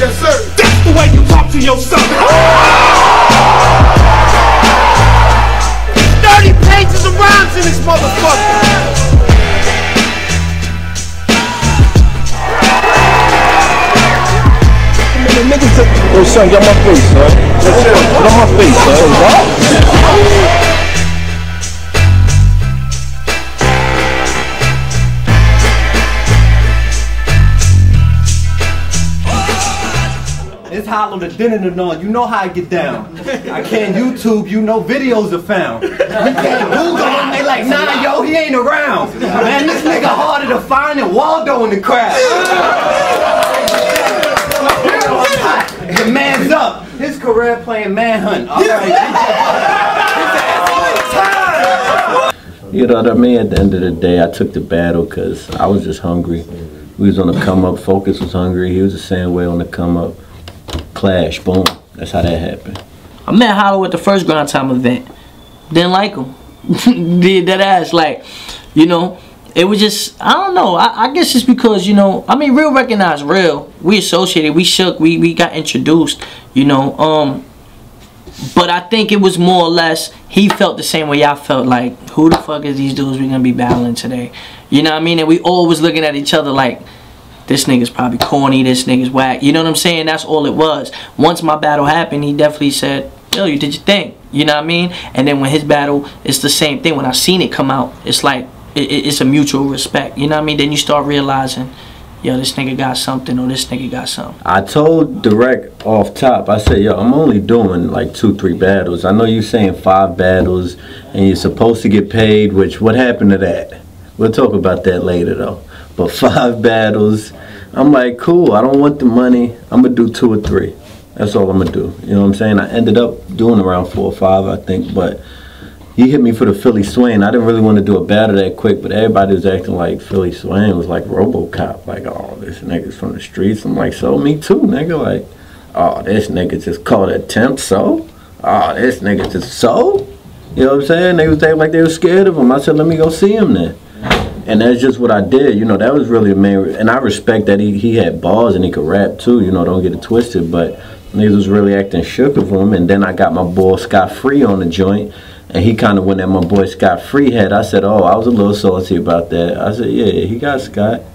Yes, sir. That's the way you talk to your son. 30 pages of rhymes in this motherfucker. Yo, son, get on my face, son. Get on my face, son. It's Hollow the dinner and all. You know how I get down. I can't YouTube, you know videos are found. You can't Google him, they like, nah, yo, he ain't around. Man, this nigga harder to find than Waldo in the crowd. The man's up. His career playing manhunt. All right. You know what I mean? At the end of the day, I took the battle because I was just hungry. We was on the come up. Focus was hungry. He was the same way on the come up. Clash, boom. That's how that happened. I met Hollow at the first Grind Time event. Didn't like him. Did that ass. Like, you know, it was just, I don't know. I guess it's because, you know, I mean, real recognized real. We associated, we shook, we got introduced, you know. But I think it was more or less, he felt the same way I felt, like, who the fuck is these dudes we gonna be battling today? You know what I mean? And we all was looking at each other like, this nigga's probably corny, this nigga's whack. You know what I'm saying? That's all it was. Once my battle happened, he definitely said, yo, you did your thing. You know what I mean? And then when his battle, it's the same thing. When I seen it come out, it's like, it's a mutual respect. You know what I mean? Then you start realizing, yo, this nigga got something or this nigga got something. I told Drect off top, I said, yo, I'm only doing like 2-3 battles. I know you saying 5 battles and you're supposed to get paid, which, what happened to that? We'll talk about that later though. But 5 battles, I'm like, cool, I don't want the money. I'm gonna do 2 or 3. That's all I'm gonna do. You know what I'm saying? I ended up doing around 4 or 5, I think, but he hit me for the Philly Swain. I didn't really want to do a battle that quick, but everybody was acting like Philly Swain was like RoboCop. Like, oh, this nigga's from the streets. I'm like, so me too, nigga. Like, oh, this nigga just called a temp, so? Oh, this nigga just so? You know what I'm saying? They was acting like they were scared of him. I said, let me go see him then. And that's just what I did. You know, that was really a main, and I respect that he had balls and he could rap too. You know, don't get it twisted, but niggas was really acting shook of him. And then I got my boy Scott Free on the joint. And he kind of went at my boy Scott Free head. I said, oh, I was a little salty about that. I said, yeah, he got Scott. You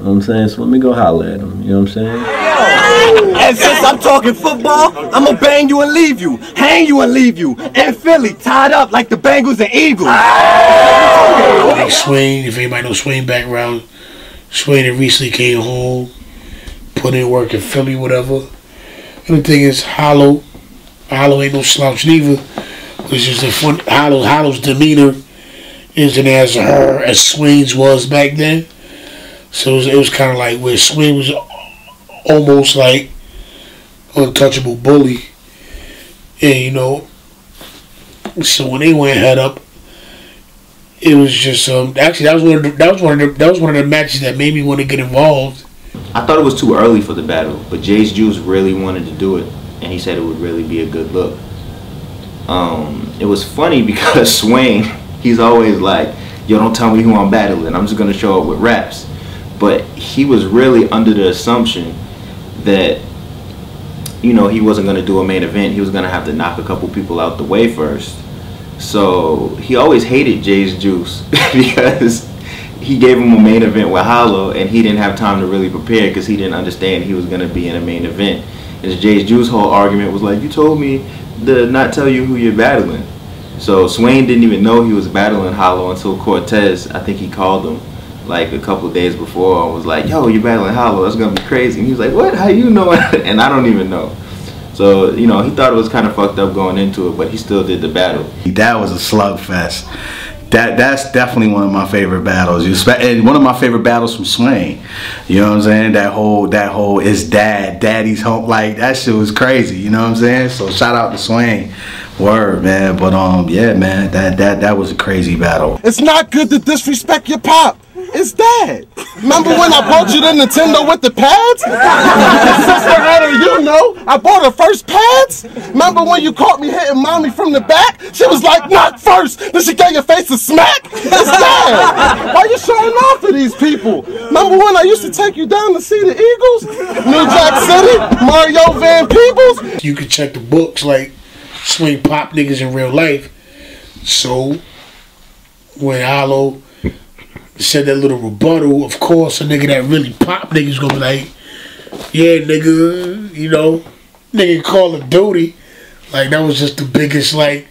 know what I'm saying? So let me go holler at him. You know what I'm saying? And since I'm talking football, I'm going to bang you and leave you. Hang you and leave you. In Philly, tied up like the Bengals and Eagles. Like Swain, if anybody knows Swain background, Swain had recently came home, put in work in Philly, whatever. And the thing is, Hollow ain't no slouch neither. It's just a fun. Hollow's demeanor isn't as Swain's was back then. So it was kind of like where Swain was almost like untouchable bully, and you know. So when they went head up, it was just actually that was one of the matches that made me want to get involved. I thought it was too early for the battle, but Jus really wanted to do it, and he said it would really be a good look. It was funny because Swain, he's always like, yo, don't tell me who I'm battling, I'm just gonna show up with raps. But he was really under the assumption that, you know, he wasn't gonna do a main event, he was gonna have to knock a couple people out the way first. So he always hated Jus because he gave him a main event with Hollow and he didn't have time to really prepare because he didn't understand he was gonna be in a main event. And Jus' whole argument was like, you told me to not tell you who you're battling. So Swain didn't even know he was battling Hollow until Cortez, I think he called him like a couple of days before and was like, yo, you're battling Hollow, that's gonna be crazy. And he was like, what, how you know? And I don't even know. So, you know, he thought it was kind of fucked up going into it, but he still did the battle. That was a slugfest. That's definitely one of my favorite battles. And one of my favorite battles from Swain. You know what I'm saying? That whole is daddy's home, like that shit was crazy. You know what I'm saying? So shout out to Swain. Word, man. But yeah, man, that was a crazy battle. It's not good to disrespect your pop. It's Dad. Remember when I bought you the Nintendo with the pads? Your sister had her, you know. I bought her first pads. Remember when you caught me hitting mommy from the back? She was like, not first. Then she gave your face a smack. It's Dad. Why you showing off to these people? Remember when I used to take you down to see the Eagles? New Jack City, Mario Van Peebles. You can check the books like swing pop niggas in real life. So when Hollow said that little rebuttal, of course a nigga that really pop niggas gonna be like, yeah nigga, you know, nigga Call of Duty. Like that was just the biggest like,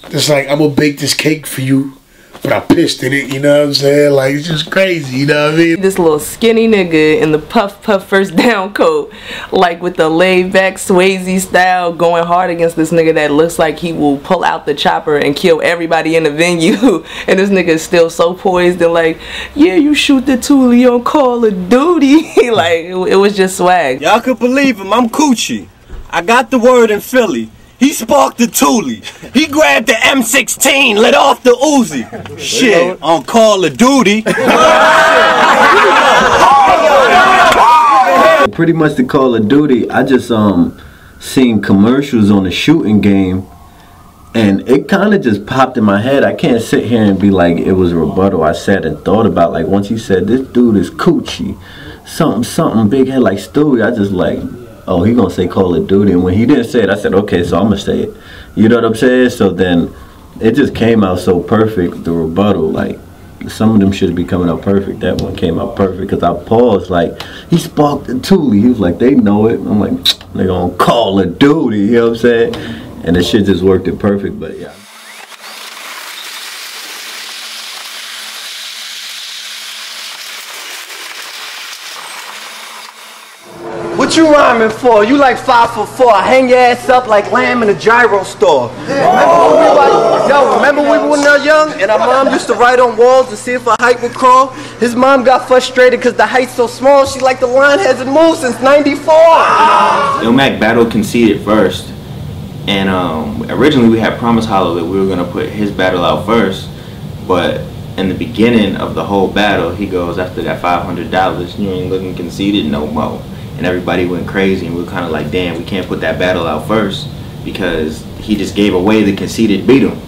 it's like I'm gonna bake this cake for you, but I pissed in it, you know what I'm saying? Like it's just crazy, you know what I mean? This little skinny nigga in the puff first down coat, like with the laid back Swayze style, going hard against this nigga that looks like he will pull out the chopper and kill everybody in the venue. And this nigga is still so poised and like, yeah, you shoot the toolie on Call of Duty. Like it was just swag. Y'all could believe him, I'm Coochie. I got the word in Philly. He sparked the Thule. He grabbed the M16, lit off the Uzi. Shit, on Call of Duty. Pretty much the Call of Duty, I just seen commercials on the shooting game, and it kind of just popped in my head. I can't sit here and be like it was a rebuttal. I sat and thought about, like, once he said this dude is Coochie, something big head like Stewie, I just like, oh, he gonna say Call of Duty. And when he didn't say it, I said, okay, so I'm gonna say it. You know what I'm saying? So then it just came out so perfect, the rebuttal. Like, some of them should be coming out perfect. That one came out perfect because I paused, like, he sparked the Thule. He was like, they know it. I'm like, they gonna Call of Duty. You know what I'm saying? And the shit just worked it perfect, but yeah. What you rhyming for? You like 5'4". I hang your ass up like lamb in a gyro store. Remember when we were young and our mom used to write on walls to see if a height would crawl? His mom got frustrated because the height's so small. She like, the line hasn't moved since '94. Illmac battle conceded first. And originally we had promised Hollow that we were going to put his battle out first. But in the beginning of the whole battle, he goes, after that $500, you ain't looking conceded no more. And everybody went crazy, and we were kind of like, damn, we can't put that battle out first because he just gave away the conceded beat him.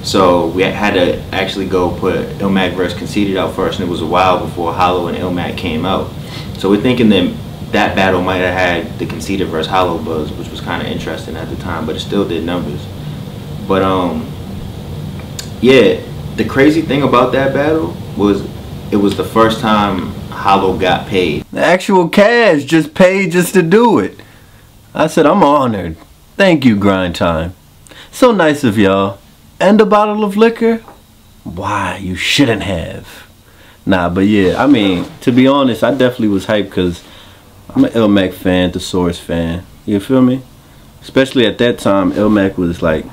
So we had to actually go put Illmac versus conceded out first, and it was a while before Hollow and Illmac came out. So we're thinking that that battle might have had the conceded versus Hollow buzz, which was kind of interesting at the time, but it still did numbers. But yeah, the crazy thing about that battle was it was the first time Hollow got paid. The actual cash, just paid just to do it. I said, I'm honored. Thank you, Grind Time. So nice of y'all. And a bottle of liquor? Why, you shouldn't have. Nah, but yeah, I mean, to be honest, I definitely was hyped because I'm an Illmac fan, the Source fan. You feel me? Especially at that time, Illmac was like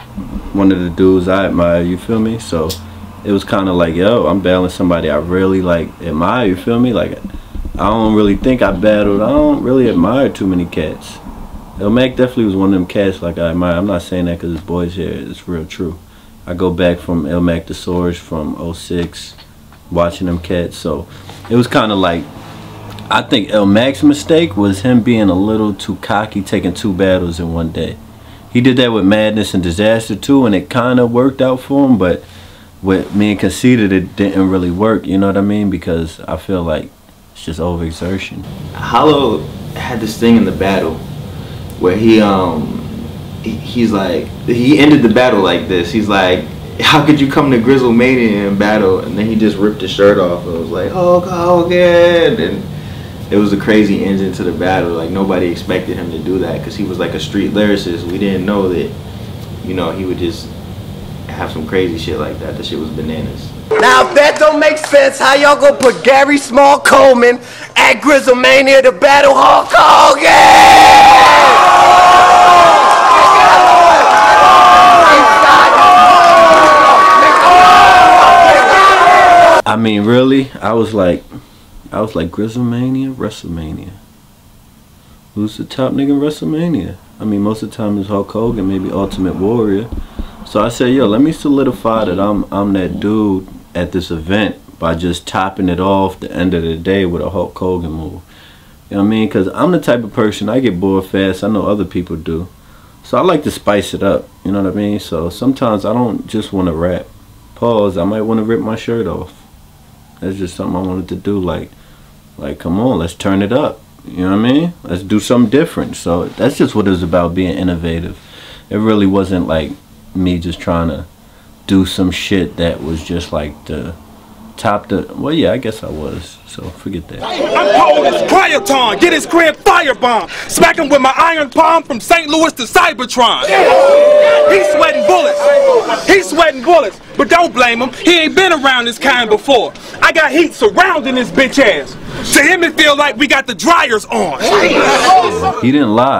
one of the dudes I admire, you feel me? So it was kind of like, yo, I'm battling somebody I really like admire, you feel me? Like, I don't really think I battled, I don't really admire too many cats. Illmac definitely was one of them cats like I admire. I'm not saying that because his boys here, it's real true. I go back from Illmac to Source from 06, watching them cats, so it was kind of like, I think Illmac's mistake was him being a little too cocky, taking 2 battles in one day. He did that with Madness and Disaster too, and it kind of worked out for him, but with me and Conceited, it didn't really work, you know what I mean? Because I feel like it's just overexertion. Hollow had this thing in the battle where he's like, he ended the battle like this. He's like, how could you come to Grizzle Mania and battle? And then he just ripped his shirt off and was like, Hulk Hogan. And it was a crazy ending to the battle. Like, nobody expected him to do that because he was like a street lyricist. We didn't know that, you know, he would just have some crazy shit like that. That shit was bananas. Now, if that don't make sense, how y'all gonna put Gary Small Coleman at Grizzlemania to battle Hulk Hogan? I mean, really, I was like Grizzlemania, WrestleMania. Who's the top nigga in WrestleMania? I mean, most of the time it's Hulk Hogan, maybe Ultimate Warrior. So I said, yo, let me solidify that I'm that dude at this event by just topping it off the end of the day with a Hulk Hogan move. You know what I mean? Because I'm the type of person, I get bored fast. I know other people do. So I like to spice it up. You know what I mean? So sometimes I don't just want to rap. Pause. I might want to rip my shirt off. That's just something I wanted to do. Like come on, let's turn it up. You know what I mean? Let's do something different. So that's just what it was about, being innovative. It really wasn't like me just trying to do some shit that was just like the top the, well, yeah, I guess I was, so forget that. I'm cold as Cryoton, get his crib firebomb. Smack him with my iron palm from St. Louis to Cybertron. He's sweating bullets. He's sweating bullets, but don't blame him. He ain't been around this kind before. I got heat surrounding his bitch ass. To him it feel like we got the dryers on. He didn't lie.